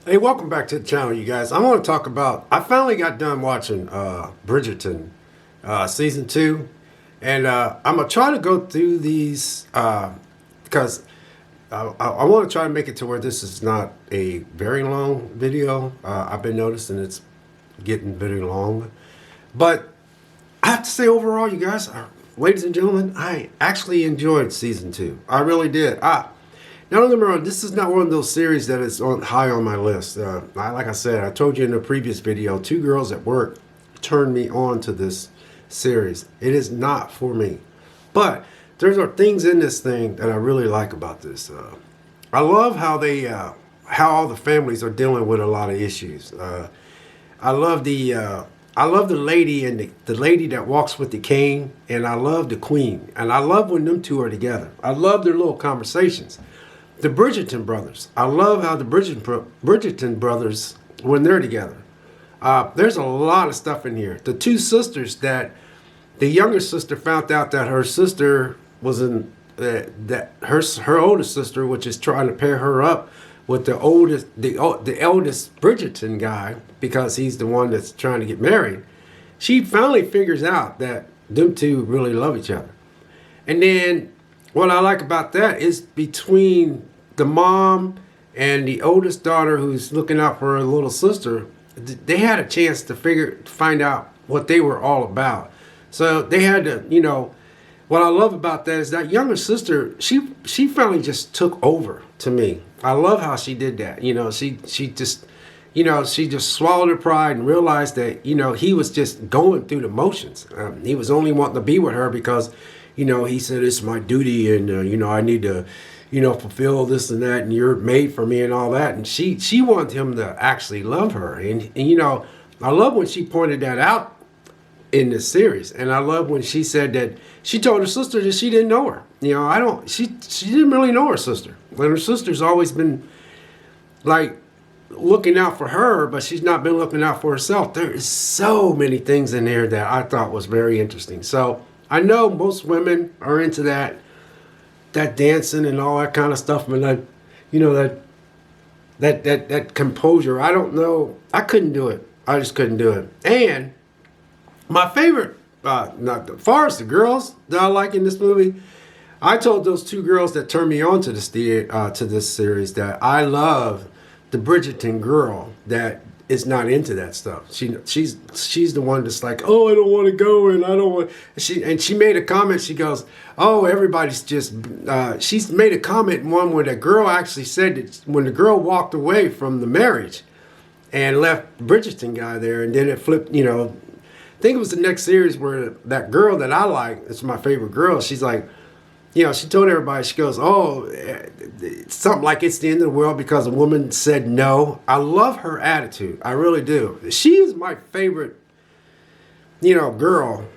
Hey, welcome back to the channel, you guys. I want to talk about. I finally got done watching Bridgerton season 2, and I'm gonna try to go through these because I want to try to make it to where this is not a very long video. I've been noticing it's getting very long, but I have to say overall, you guys, ladies and gentlemen, I actually enjoyed season 2. I really did. Now, don't get me wrong, this is not one of those series that is high on my list. Like I said, I told you in a previous video, two girls at work turned me on to this series. It is not for me. But there are things in this thing that I really like about this. I love how all the families are dealing with a lot of issues. I love the lady and the lady that walks with the cane, and I love the queen. And I love when them two are together. I love their little conversations. The Bridgerton brothers. I love how the Bridgerton brothers, when they're together. There's a lot of stuff in here. The two sisters that the younger sister found out that her sister was in that her oldest sister, which is trying to pair her up with the eldest Bridgerton guy because he's the one that's trying to get married. She finally figures out that them two really love each other. And then what I like about that is between the mom and the oldest daughter who's looking out for her little sister, they had a chance to find out what they were all about. So they had to, what I love about that is that younger sister, she finally just took over to me. I love how she did that. She just swallowed her pride and realized that, he was just going through the motions. He was only wanting to be with her because, he said, it's my duty and, I need to, fulfill this and that, and you're made for me and all that. And she wanted him to actually love her. And I love when she pointed that out in this series. And I love when she said that she told her sister that she didn't know her. She didn't really know her sister. And her sister's always been like looking out for her, but she's not been looking out for herself. There is so many things in there that I thought was very interesting. So I know most women are into that dancing and all that kind of stuff, but that composure. I don't know. I couldn't do it. I just couldn't do it. And my favorite, not as far as the girls that I like in this movie, I told those two girls that turned me on to this series that I love the Bridgerton girl that is not into that stuff. She's the one that's like, oh, I don't want to go, and I don't want. She made a comment. She goes, oh, everybody's just. She's made a comment one where the girl actually said that when the girl walked away from the marriage and left Bridgerton guy there, and then it flipped. I think it was the next series where that girl that I like, it's my favorite girl. She's like, she told everybody, she goes, oh, it's something like it's the end of the world because a woman said no. I love her attitude. I really do. She is my favorite, girl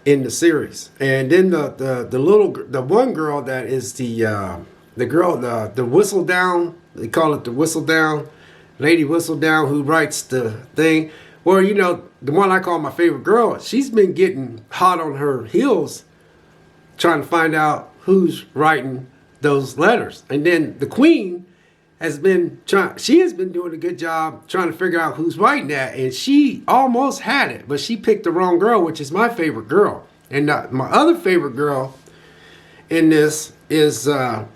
in the series. And then the one girl that is the girl, the whistle down, they call it the whistle down, Lady Whistle Down, who writes the thing. Well, the one I call my favorite girl, she's been getting hot on her heels trying to find out who's writing those letters. And then the queen has been doing a good job trying to figure out who's writing that. And she almost had it, but she picked the wrong girl, which is my favorite girl. And my other favorite girl in this is the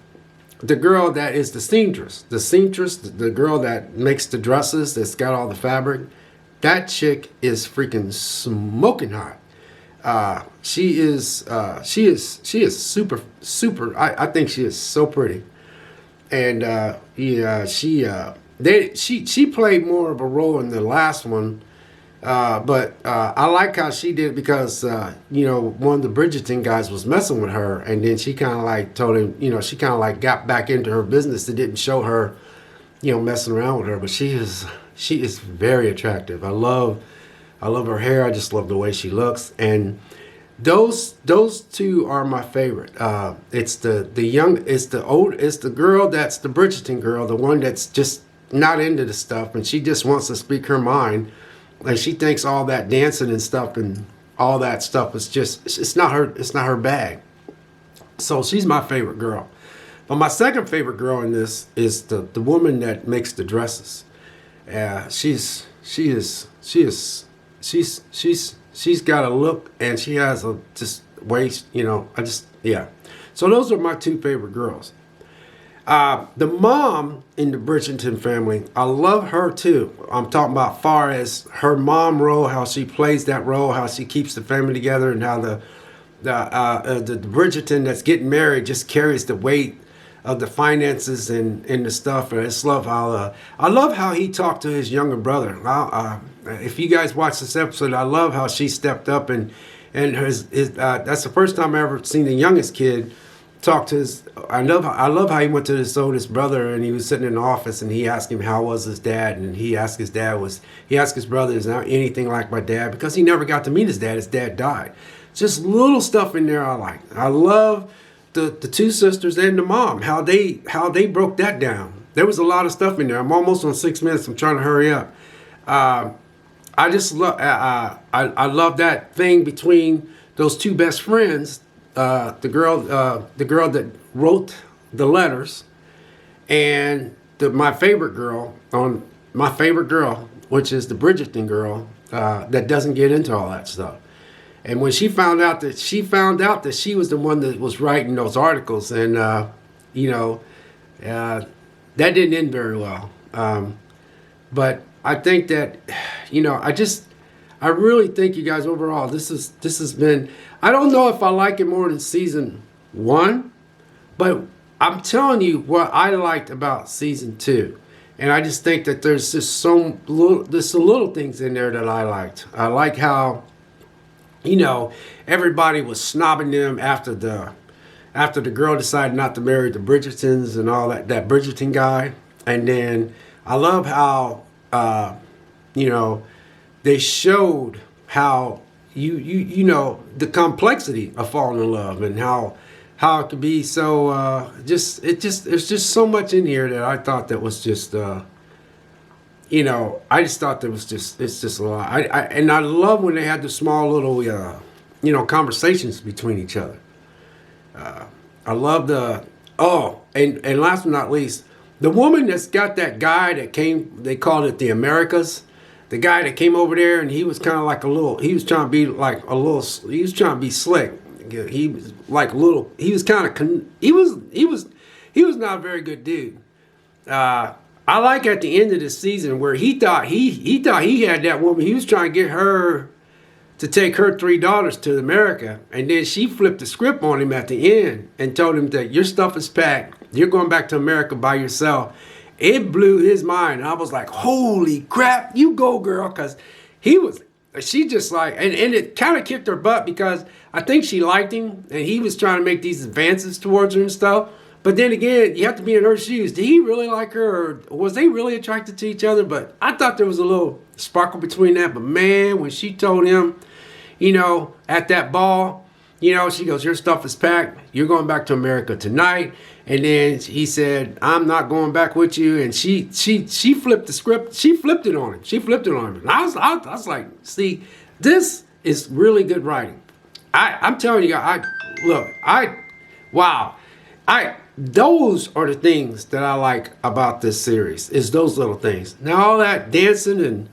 girl that is the seamstress. The girl that makes the dresses, that's got all the fabric. That chick is freaking smoking hot. She is super. I think she is so pretty, and she played more of a role in the last one, but I like how she did because one of the Bridgerton guys was messing with her, and then she kind of like told him, she kind of like got back into her business. It didn't show her, messing around with her, but she is very attractive. I love her hair. I just love the way she looks. And those two are my favorite. It's the girl that's the Bridgerton girl, the one that's just not into the stuff, and she just wants to speak her mind. And she thinks all that dancing and stuff and all that stuff is just it's not her bag. So she's my favorite girl. But my second favorite girl in this is the woman that makes the dresses. She's got a look, and she has a just waist. Yeah. So those are my two favorite girls. The mom in the Bridgerton family, I love her too. I'm talking about far as her mom role, how she plays that role, how she keeps the family together, and how the Bridgerton that's getting married just carries the weight of the finances and the stuff. And I love how he talked to his younger brother. If you guys watch this episode, I love how she stepped up and that's the first time I ever seen the youngest kid talk to his. I love how he went to his oldest brother, and he was sitting in the office, and he asked him how was his dad, and he asked his brother, is not anything like my dad, because he never got to meet his dad. His dad died. Just little stuff in there I like. I love the two sisters and the mom, how they broke that down. There was a lot of stuff in there. I'm almost on 6 minutes. I'm trying to hurry up. I just love I love that thing between those two best friends. The girl that wrote the letters, and my favorite girl, which is the Bridgerton girl, that doesn't get into all that stuff. And when she found out that she was the one that was writing those articles, and that didn't end very well. But I think that, I really think, you guys, overall, this has been, I don't know if I like it more than season 1, but I'm telling you what I liked about season 2. And I just think that there's just some little things in there that I liked. I like how, everybody was snobbing them after the girl decided not to marry the Bridgertons and all that Bridgerton guy. And then I love how, they showed how the complexity of falling in love, and how it could be so there's just so much in here that I thought that was just I just thought that was it's just a lot. And I love when they had the small little conversations between each other. I love and last but not least, the woman that's got that guy that came, they called it the Americas. The guy that came over there, and he was kind of like he was trying to be slick. He was like he was not a very good dude. I like at the end of the season where he thought he had that woman. He was trying to get her to take her 3 daughters to America, and then she flipped the script on him at the end and told him that your stuff is packed. You're going back to America by yourself. It blew his mind. And I was like, holy crap, you go, girl. Because she just like, and it kind of kicked her butt, because I think she liked him, and he was trying to make these advances towards her and stuff. But then again, you have to be in her shoes. Did he really like her, or was they really attracted to each other? But I thought there was a little sparkle between that. But man, when she told him, at that ball, she goes, your stuff is packed. You're going back to America tonight. And then he said, I'm not going back with you. And she flipped the script. She flipped it on him. And I was like, see, this is really good writing. I'm telling you, wow. Those are the things that I like about this series, is those little things. Now, all that dancing and,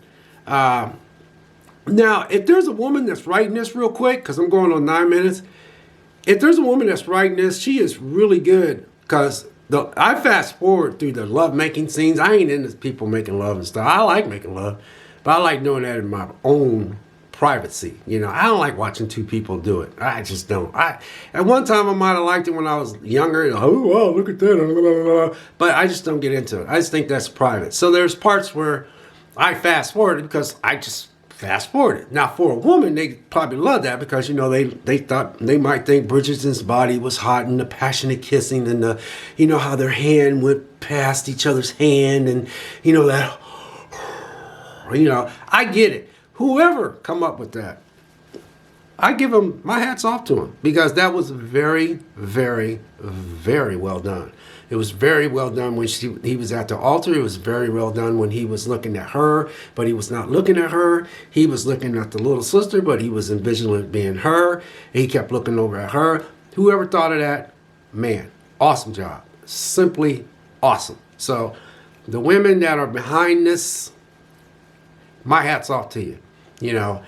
now, if there's a woman that's writing this real quick, because I'm going on 9 minutes, if there's a woman that's writing this, she is really good, because I fast forward through the love making scenes. I ain't into people making love and stuff. I like making love, but I like doing that in my own privacy. I don't like watching two people do it. I just don't. At one time I might have liked it when I was younger. Oh, wow, look at that. But I just don't get into it. I just think that's private. So there's parts where I fast forward because I just fast forward it. Now, for a woman, they probably love that, because they thought, they might think Bridgerton's body was hot, and the passionate kissing, and the how their hand went past each other's hand, and that I get it. Whoever come up with that, I give him my hats off to him, because that was very, very, very well done. It was very well done when he was at the altar. It was very well done when he was looking at her, but he was not looking at her. He was looking at the little sister, but he was envisioning it being her. He kept looking over at her. Whoever thought of that, man, awesome job. Simply awesome. So the women that are behind this, my hat's off to you. You know,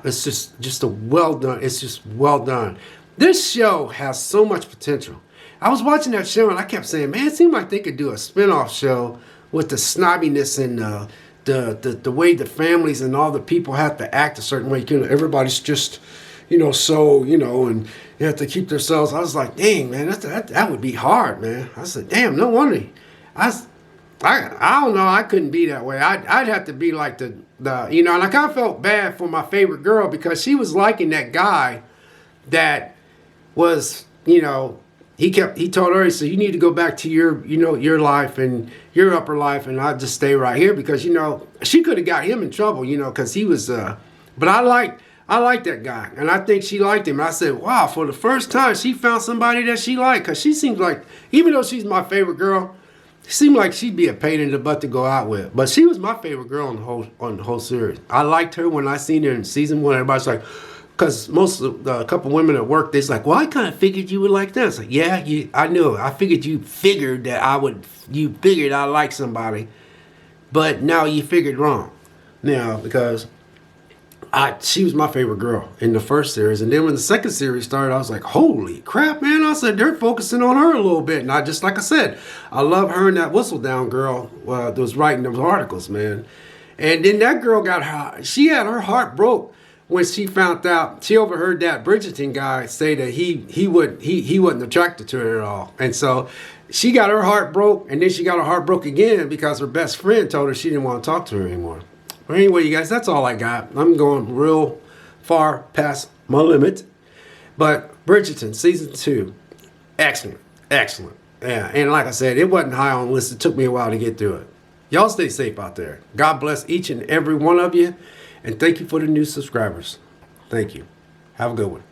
it's just a well done. It's just well done. This show has so much potential. I was watching that show and I kept saying, man, it seemed like they could do a spinoff show with the snobbiness and the way the families and all the people have to act a certain way. You know, everybody's just, so, and they have to keep themselves. I was like, dang, man, that would be hard, man. I said, damn, no wonder. I don't know. I couldn't be that way. I'd have to be like the and I kind of felt bad for my favorite girl because she was liking that guy that was, he told her, he said, you need to go back to your life and your upper life, and I'll just stay right here because, she could have got him in trouble, because he was, but I liked that guy, and I think she liked him. And I said, wow, for the first time, she found somebody that she liked, because she seems like, even though she's my favorite girl, it seemed like she'd be a pain in the butt to go out with. But she was my favorite girl on the whole series. I liked her when I seen her in season 1. Everybody's like, because most of a couple women at work, they're like, well, I kind of figured you would like this. Like, yeah, I knew. I figured you figured that I would. You figured I like somebody, but now you figured wrong. Now because she was my favorite girl in the first series, and then when the second series started, I was like, holy crap, man! I said they're focusing on her a little bit, and like I said, I love her and that Whistledown girl that was writing those articles, man. And then that girl she had her heart broke when she found out, she overheard that Bridgerton guy say that he wasn't attracted to her at all. And so she got her heart broke, and then she got her heart broke again because her best friend told her she didn't want to talk to her anymore. But anyway, you guys, that's all I got. I'm going real far past my limit. But Bridgerton, season 2, excellent. Yeah, and like I said, it wasn't high on the list. It took me a while to get through it. Y'all stay safe out there. God bless each and every one of you. And thank you for the new subscribers. Thank you. Have a good one.